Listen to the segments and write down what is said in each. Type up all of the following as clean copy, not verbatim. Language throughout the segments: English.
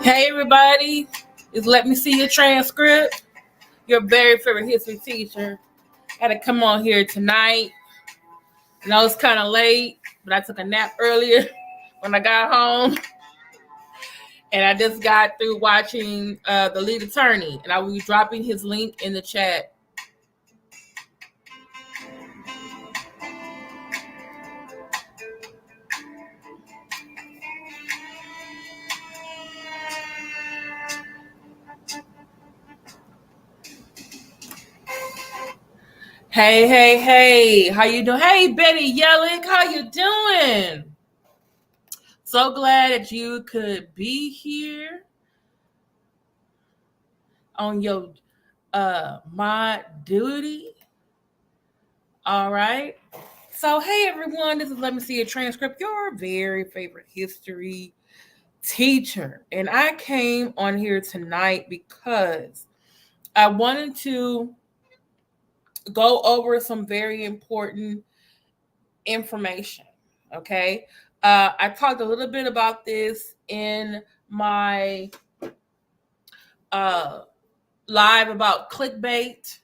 Hey everybody, it's Let Me See Your Transcript. Your very favorite history teacher. Had to come on here tonight. I know it's kind of late, but I took a nap earlier when I got home. And I just got through watching The Lead Attorney. And I will be dropping his link in the chat. Hey, how you doing? Hey, Betty Yellick, how you doing? So glad that you could be here on your mod duty. All right. So, hey everyone, this is Let Me See a Transcript, your very favorite history teacher. And I came on here tonight because I wanted to go over some very important information. Okay. I talked a little bit about this in my live about clickbait,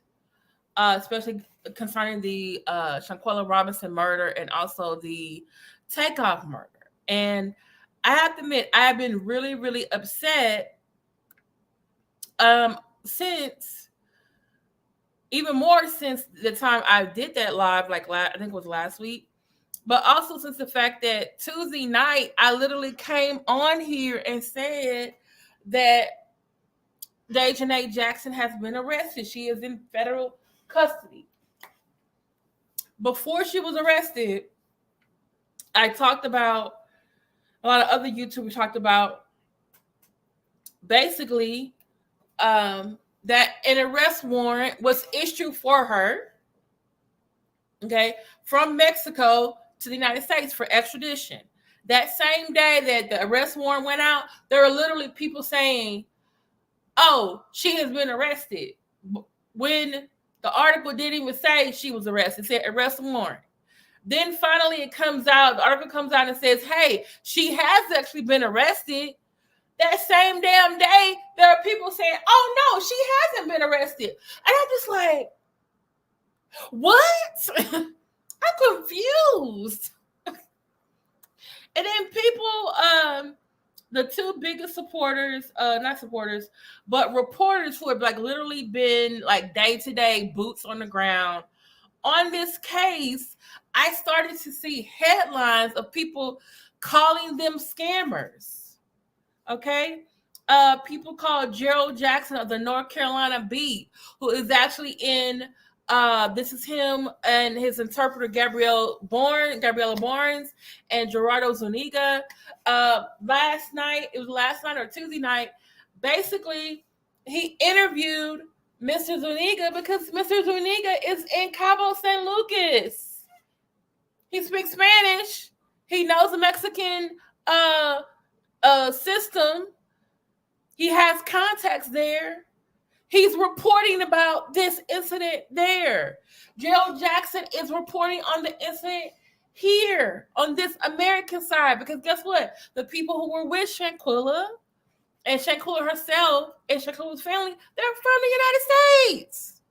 especially concerning the Shanquella Robinson murder and also the Takeoff murder. And I have to admit, I have been really, really upset since, even more since the time I did that live, like I think it was last week, but also since the fact that Tuesday night, I literally came on here and said that Janae Jackson has been arrested. She is in federal custody. Before she was arrested, I talked about, a lot of other YouTubers talked about basically that an arrest warrant was issued for her, okay, from Mexico to the United States for extradition. That same day that the arrest warrant went out, there were literally people saying, "Oh, she has been arrested," when the article didn't even say she was arrested. It said arrest warrant. Then finally it comes out, the article comes out and says, "Hey, she has actually been arrested." That same damn day, there are people saying, "Oh no, she hasn't been arrested." And I'm just like, what? I'm confused. And then people, the two biggest supporters, not supporters, but reporters who have like literally been like day to day boots on the ground on this case, I started to see headlines of people calling them scammers. Okay. People called Gerald Jackson of the North Carolina Beat, who is actually in this is him and his interpreter Gabriella Barnes and Gerardo Zuniga. Last night, it was last night or Tuesday night, basically he interviewed Mr. Zuniga because Mr. Zuniga is in Cabo San Lucas. He speaks Spanish. He knows the Mexican system. He has contacts there. He's reporting about this incident there. Gerald Jackson is reporting on the incident here on this American side because guess what? The people who were with Shanquilla and Shanquilla herself and Shanquilla's family, they're from the United States.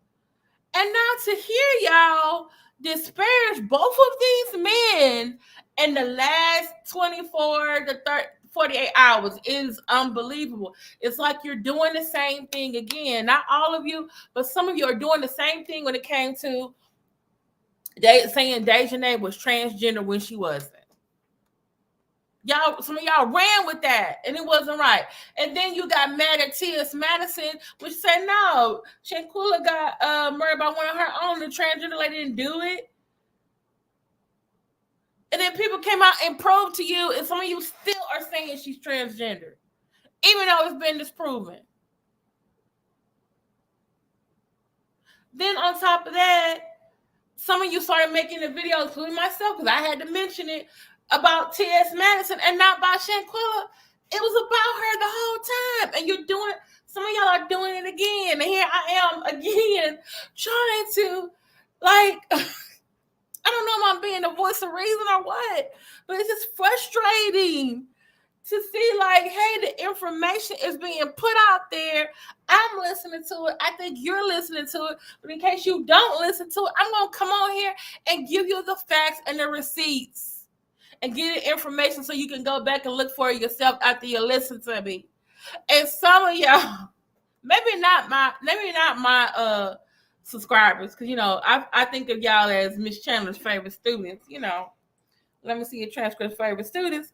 And now to hear y'all disparage both of these men in the last 24 to 48 hours is unbelievable. It's like you're doing the same thing again. Not all of you, but some of you are doing the same thing when it came to saying Dejanay was transgender when she wasn't. Y'all, some of y'all ran with that, and it wasn't right. And then you got mad at T.S. Madison, which said no, Shanquilla got murdered by one of her own. The transgender lady didn't do it. And then people came out and proved to you, and some of you still are saying she's transgender, even though it's been disproven. Then on top of that, some of you started making the videos, including myself, because I had to mention it, about T.S. Madison and not by Shanquilla. It was about her the whole time. And you're doing it. Some of y'all are doing it again. And here I am again trying to, like, I don't know if I'm being the voice of reason or what, but it's just frustrating to see, like, hey, the information is being put out there. I'm listening to it. I think you're listening to it. But in case you don't listen to it, I'm going to come on here and give you the facts and the receipts and get the information so you can go back and look for it yourself after you listen to me. And some of y'all, maybe not my subscribers, because I think of y'all as Miss Chandler's favorite students. Let me see your transcript favorite students.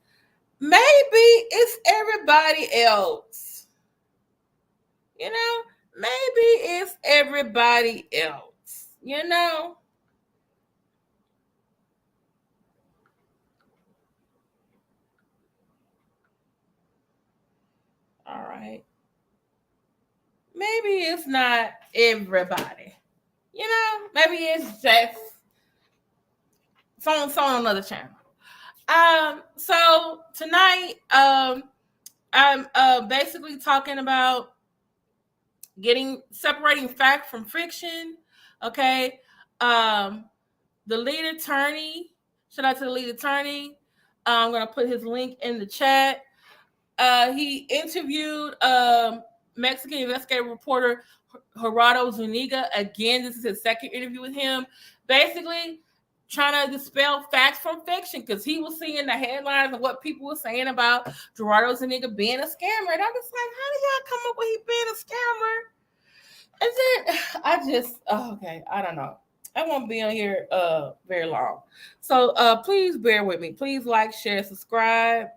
Maybe it's everybody else. Maybe it's everybody else. All right. Maybe it's not everybody. Maybe it's just someone on another channel. So tonight, I'm basically talking about separating fact from fiction. Okay. The lead attorney, shout out to the lead attorney. I'm gonna put his link in the chat. He interviewed Mexican investigative reporter Gerardo Zuniga. Again, this is his second interview with him. Basically, trying to dispel facts from fiction because he was seeing the headlines of what people were saying about Gerardo Zuniga being a scammer. And I'm just like, how do y'all come up with he being a scammer? And then okay, I don't know. I won't be on here very long. So please bear with me. Please like, share, subscribe.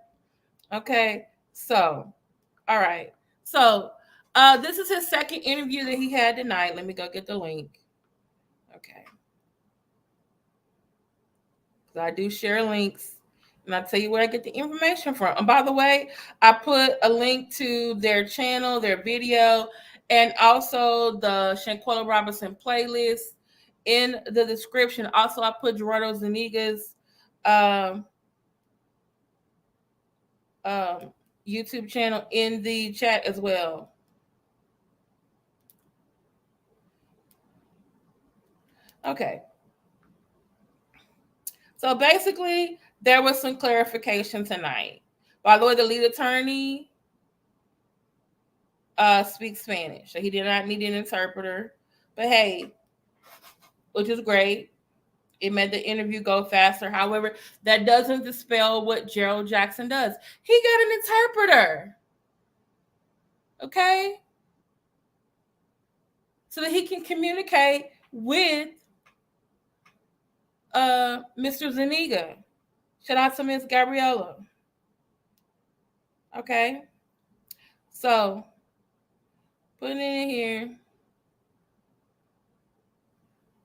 Okay. So, all right. So, this is his second interview that he had tonight. Let me go get the link. Okay. So I do share links, and I'll tell you where I get the information from. And by the way, I put a link to their channel, their video, and also the Shanquilla Robinson playlist in the description. Also, I put Gerardo Zuniga's um, YouTube channel in the chat as well. Okay. So basically, there was some clarification tonight. By the way, the lead attorney speaks Spanish, so he did not need an interpreter. But hey, which is great. It made the interview go faster. However, that doesn't dispel what Gerald Jackson does. He got an interpreter. Okay? So that he can communicate with Mr. Zuniga. Shout out to Miss Gabriella. Okay? So, putting it in here.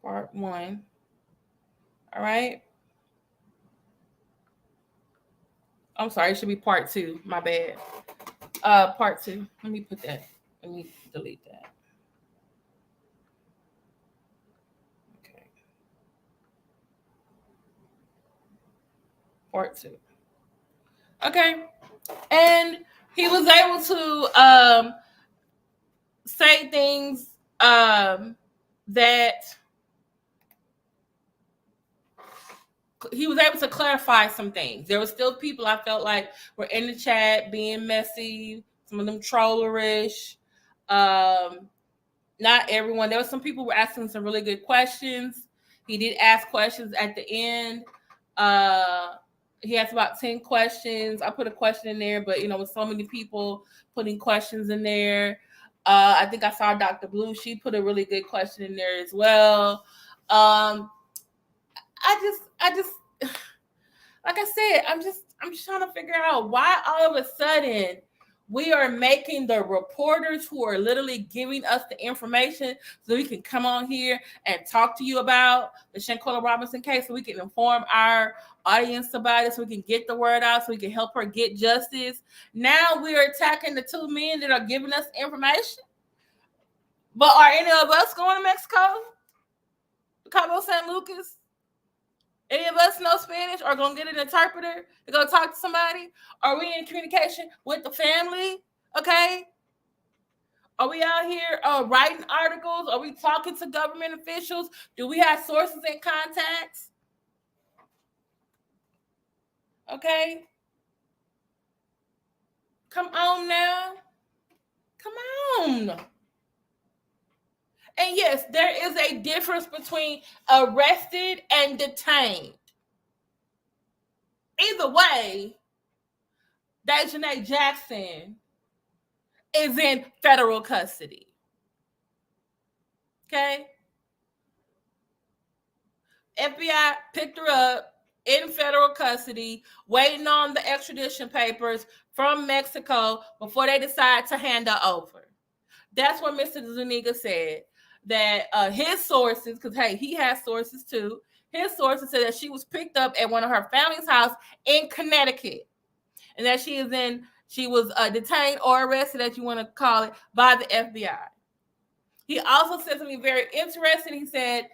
Part 1. All right? I'm sorry, it should be part 2. My bad. Part 2. Let me put that. Let me delete that. Okay. Part 2. Okay. And he was able to say things that he was able to clarify some things. There were still people I felt like were in the chat being messy, some of them trollerish. Not everyone. There were some people who were asking some really good questions. He did ask questions at the end. He asked about 10 questions. I put a question in there, but with so many people putting questions in there. I think I saw Dr. Blue. She put a really good question in there as well. I just like I said, I'm just trying to figure out why all of a sudden we are making the reporters who are literally giving us the information so we can come on here and talk to you about the Shanquella Robinson case, so we can inform our audience about it, so we can get the word out, so we can help her get justice. Now we are attacking the 2 men that are giving us information. But are any of us going to Mexico? Cabo San Lucas? Any of us know Spanish or going to get an interpreter to go talk to somebody? Are we in communication with the family? Okay. Are we out here writing articles? Are we talking to government officials? Do we have sources and contacts? Okay. Come on now. Come on. And yes, there is a difference between arrested and detained. Either way, Daejhanae Jackson is in federal custody. Okay? FBI picked her up in federal custody, waiting on the extradition papers from Mexico before they decide to hand her over. That's what Mr. Zuniga said. That his sources, because hey, he has sources too. His sources said that she was picked up at one of her family's house in Connecticut, and that she was detained or arrested, as you want to call it, by the FBI. He also said something very interesting. He said,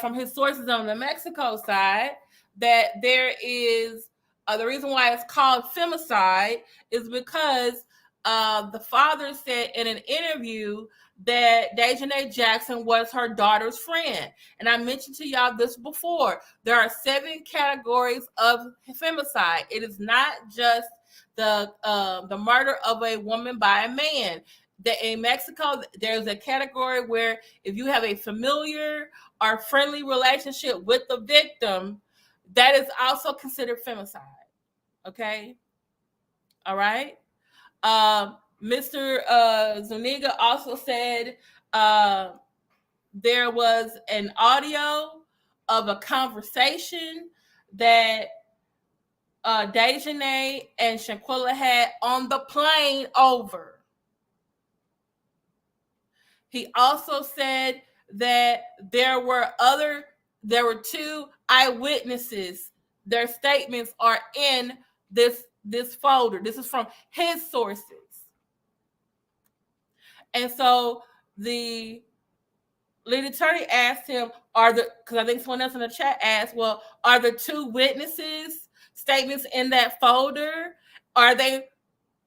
from his sources on the Mexico side, that there is the reason why it's called femicide is because the father said in an interview that Daejhanae Jackson was her daughter's friend. And I mentioned to y'all this before. There are 7 categories of femicide. It is not just the murder of a woman by a man. That in Mexico, there's a category where if you have a familiar or friendly relationship with the victim, that is also considered femicide. Okay? All right? Mr. Zuniga also said there was an audio of a conversation that Daejhanae and Shanquella had on the plane over. He also said that there were 2 eyewitnesses. Their statements are in this folder. This is from his sources. And so the lead attorney asked him, because I think someone else in the chat asked, well, are the 2 witnesses' statements in that folder? Are they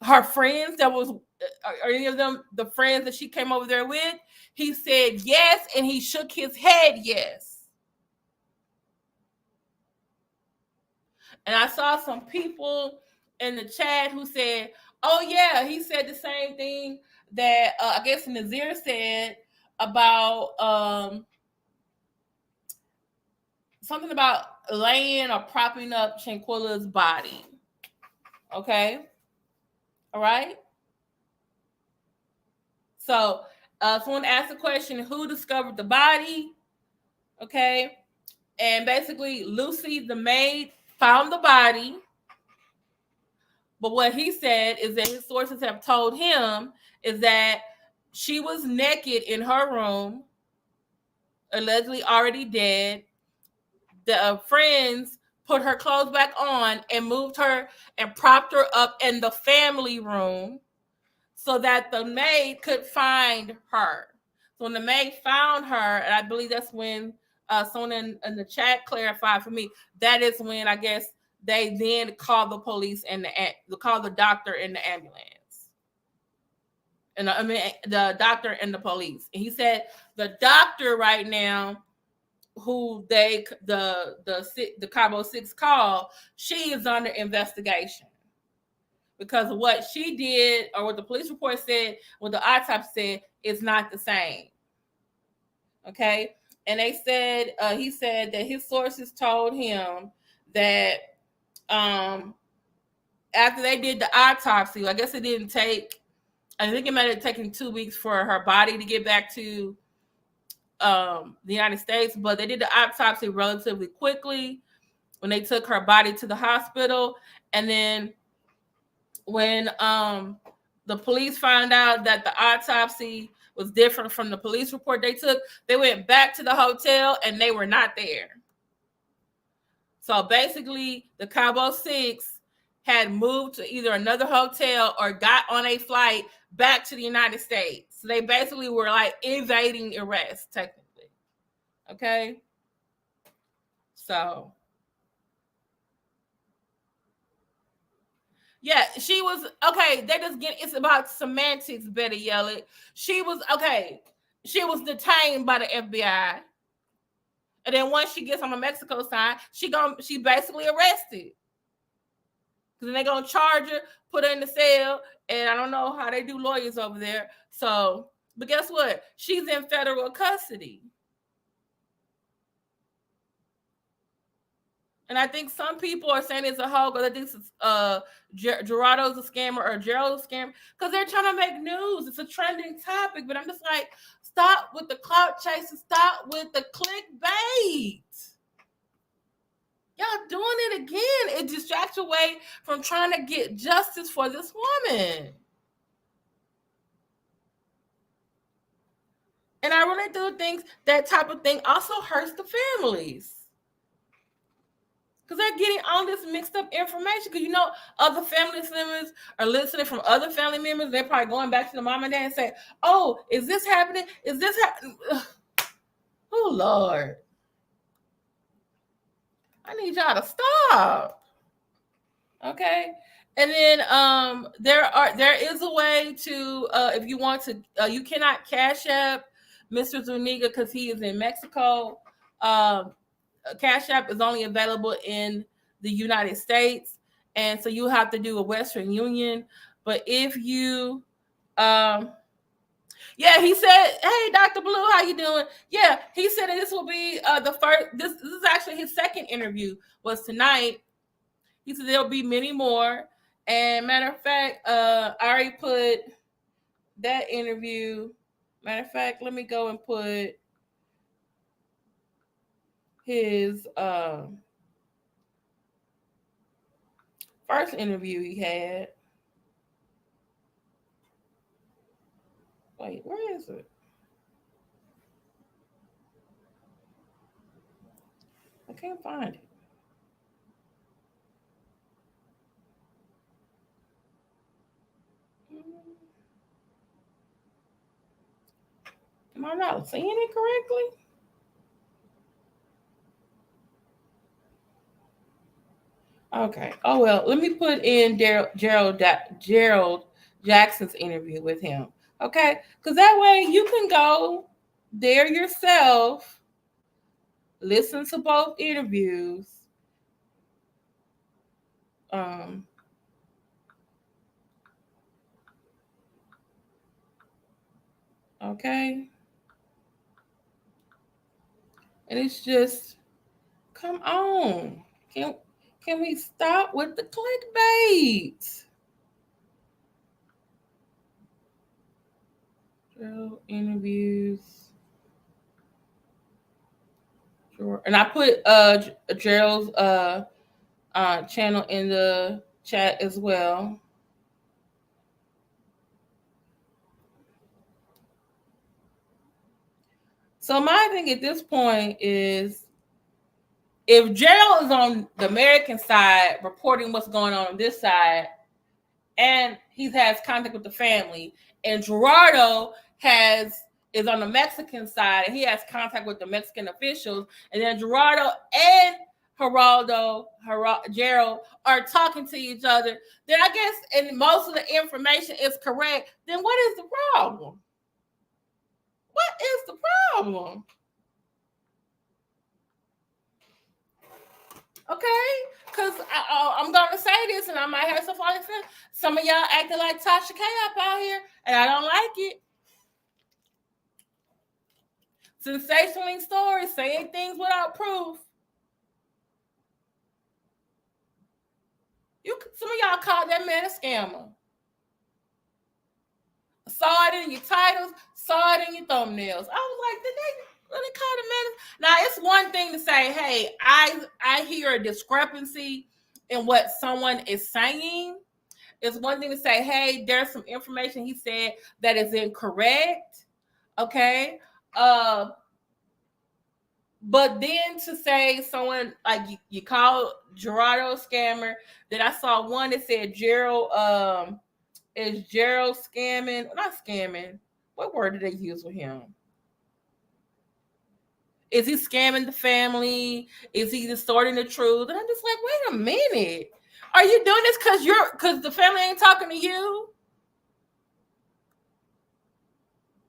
her friends that was are any of them the friends that she came over there with? He said yes, and he shook his head yes. And I saw some people in the chat who said, "Oh yeah, he said the same thing that I guess Nazir said about something about laying or propping up Shanquilla's body." Okay, all right. So someone asked the question, "Who discovered the body?" Okay, and basically Lucy, the maid, found the body. But what he said is that his sources have told him is that she was naked in her room, allegedly already dead. The friends put her clothes back on and moved her and propped her up in the family room so that the maid could find her. So when the maid found her, and I believe that's when someone in the chat clarified for me, that is when I guess they then called the police and called the doctor and the ambulance. And I mean the doctor and the police. And he said the doctor right now, who the Cabo Six call, she is under investigation because what she did or what the police report said, what the autopsy said, is not the same. Okay, and they said he said that his sources told him that after they did the autopsy, I guess it didn't take. I think it might have taken 2 weeks for her body to get back to the United States, but they did the autopsy relatively quickly when they took her body to the hospital. And then when the police found out that the autopsy was different from the police report they took, they went back to the hotel and they were not there. So basically, the Cabo Six had moved to either another hotel or got on a flight back to the United States. So they basically were like evading arrest, technically. Okay. So yeah, she was okay. They just get it's about semantics, Betty Yellett. She was okay. She was detained by the FBI. And then once she gets on the Mexico side, she basically arrested. Because then they're gonna charge her, put her in the cell, and I don't know how they do lawyers over there. So, but guess what? She's in federal custody. And I think some people are saying it's a hoax, or that this is Gerardo's a scammer or Gerald's a scammer, because they're trying to make news. It's a trending topic, but I'm just like, stop with the clout chasing, stop with the clickbait. Y'all doing it again. It distracts away from trying to get justice for this woman. And I really do think that type of thing also hurts the families. Because they're getting all this mixed up information. Because you know, other family members are listening from other family members. They're probably going back to the mom and dad and say, "Oh, is this happening? Is this happening?" Oh Lord, I need y'all to stop. Okay. And then there is a way to if you want to you cannot cash app Mr. Zuniga because he is in Mexico. Cash App is only available in the United States, and so you have to do a Western Union. But if you, yeah, he said, "Hey, Dr. Blue, how you doing?" Yeah, he said that this will be the first. This is actually his second interview. Was tonight. He said there'll be many more. And matter of fact, I already put that interview. Matter of fact, let me go and put his first interview he had. Wait, where is it? I can't find it. Am I not seeing it correctly? Okay. Oh well, let me put in Gerald Jackson's interview with him. Okay, because that way you can go there yourself, listen to both interviews. Um, okay, and it's just come on. Can can we stop with the clickbait? Gerald interviews. Sure. And I put Gerald's channel in the chat as well. So my thing at this point is if Gerald is on the American side reporting what's going on this side, and he has contact with the family, and Gerardo has is on the Mexican side and he has contact with the Mexican officials, and then Gerardo and Gerald are talking to each other, then I guess and most of the information is correct, then what is the problem? What is the problem? Okay, because I'm gonna say this, and I might have some funny friends. Some of y'all acting like Tasha K up out here, and I don't like it. Sensationaling stories, saying things without proof. Some of y'all called that man a scammer. Saw it in your titles, saw it in your thumbnails. I was like, did they really call the man? Now it's one thing to say, hey, I hear a discrepancy in what someone is saying. It's one thing to say, hey, there's some information he said that is incorrect. Okay. But then to say someone like you call Gerardo a scammer, then I saw one that said Gerald is Gerald scamming, not scamming. What word did they use with him? Is he scamming the family? Is he distorting the truth? And I'm just like, wait a minute. Are you doing this because the family ain't talking to you?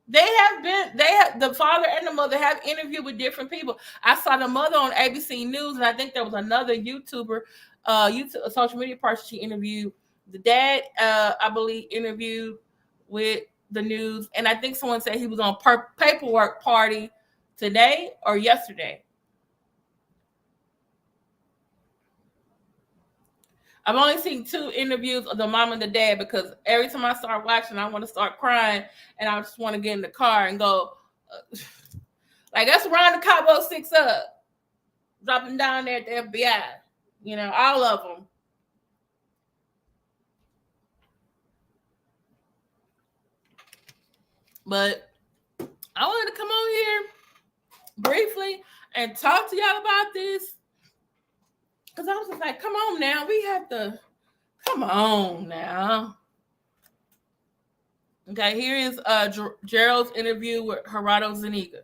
The father and the mother have interviewed with different people. I saw the mother on ABC News, and I think there was another YouTuber, YouTube social media person she interviewed. The dad, I believe, interviewed with the news, and I think someone said he was on paperwork party today or yesterday. I've only seen 2 interviews of the mom and the dad because every time I start watching, I want to start crying, and I just want to get in the car and go. Like that's Ron the Cabo 6 up, dropping down there at the FBI. You know, all of them. But I wanted to come on here briefly and talk to y'all about this because I was just like, come on now, we have to. Come on now. Okay, here is Gerald's interview with Gerardo Zuniga.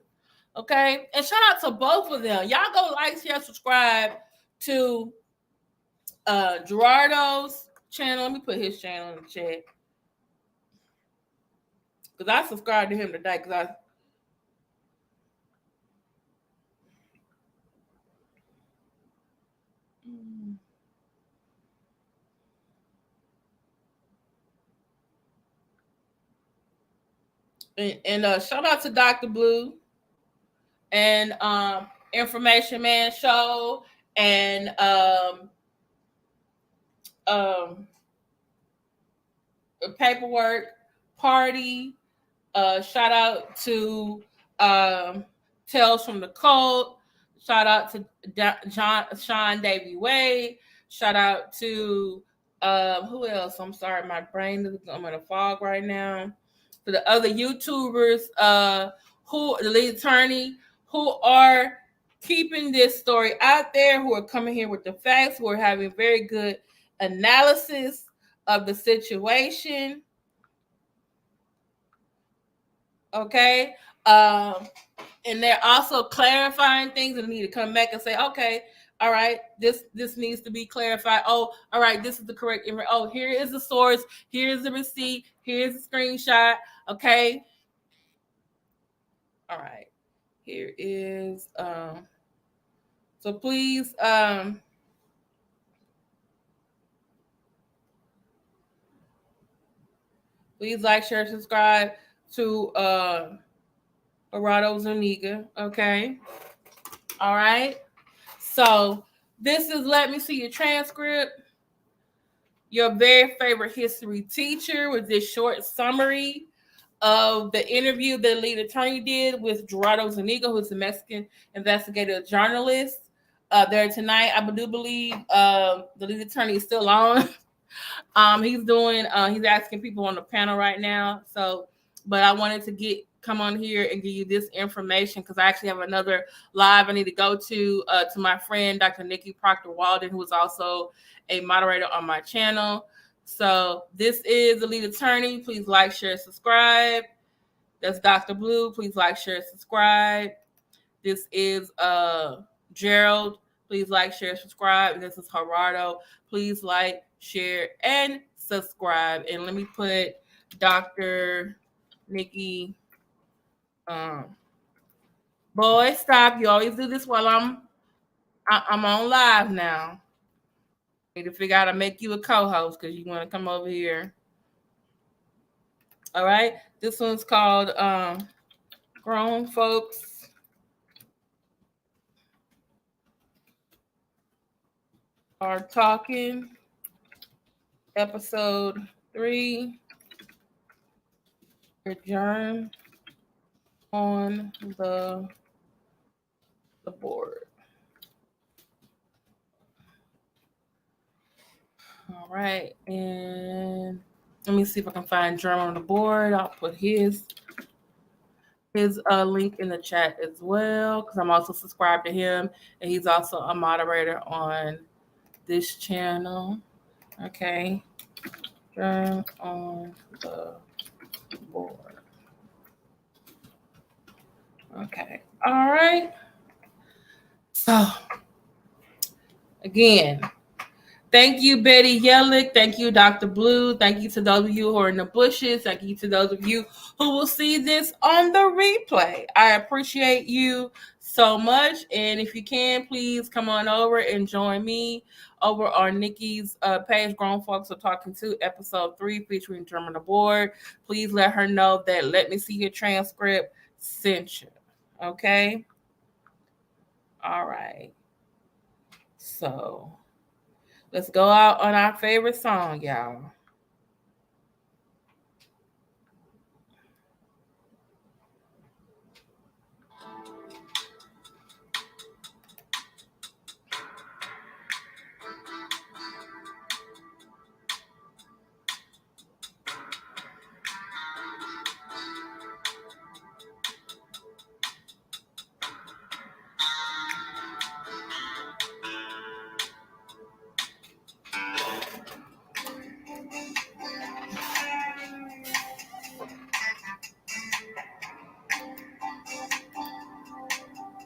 Okay, and shout out to both of them. Y'all go like, share, subscribe to Gerardo's channel. Let me put his channel in the chat because I subscribed to him today because I. And shout out to Dr. Blue and Information Man Show and Paperwork Party. Shout out to Tales from the Cult. Shout out to Sean Davy Wade. Shout out to who else? I'm sorry, my brain is I'm in a fog right now. To the other YouTubers, who the lead attorney, who are keeping this story out there, who are coming here with the facts, who are having very good analysis of the situation. Okay. And they're also clarifying things and need to come back and say, okay, All right, this needs to be clarified. Oh, all right, this is the correct. Oh, here is the source. Here's the receipt. Here's the screenshot. Okay. All right. Here is so please like, share, subscribe to Gerardo Zuniga. Okay. All right. So this is Let Me See Your Transcript. Your very favorite history teacher with this short summary of the interview the lead attorney did with Gerardo Zuniga, who's a Mexican investigative journalist. There tonight, I do believe the lead attorney is still on. He's asking people on the panel right now. So, but I wanted to come on here and give you this information because I actually have another live I need to go to my friend Dr. Nikki Proctor Walden, who is also a moderator on my channel. So this is the lead attorney. Please like, share, subscribe. That's Dr. Blue. Please like, share, subscribe. This is Gerald. Please like, share, subscribe. This is Gerardo. Please like, share, and subscribe. And let me put Dr. Nikki. Boy, stop. You always do this while I'm on live now. Need to figure out how to make you a co-host because you want to come over here. All right. This one's called Grown Folks Are Talking, episode 3, Adjourn on the board. All right, and let me see if I can find German on the board. I'll put his link in the chat as well because I'm also subscribed to him, and he's also a moderator on this channel. Okay, German on the board. Okay, all right. So again, thank you, Betty Yellick. Thank you, Dr. Blue. Thank you to those of you who are in the bushes. Thank you to those of you who will see this on the replay. I appreciate you so much. And if you can, please come on over and join me over on Nikki's page, Grown Folks Are Talking To, episode 3, featuring German the Board. Please let her know that Let Me See Your Transcript sent you. Okay? All right. So let's go out on our favorite song, y'all.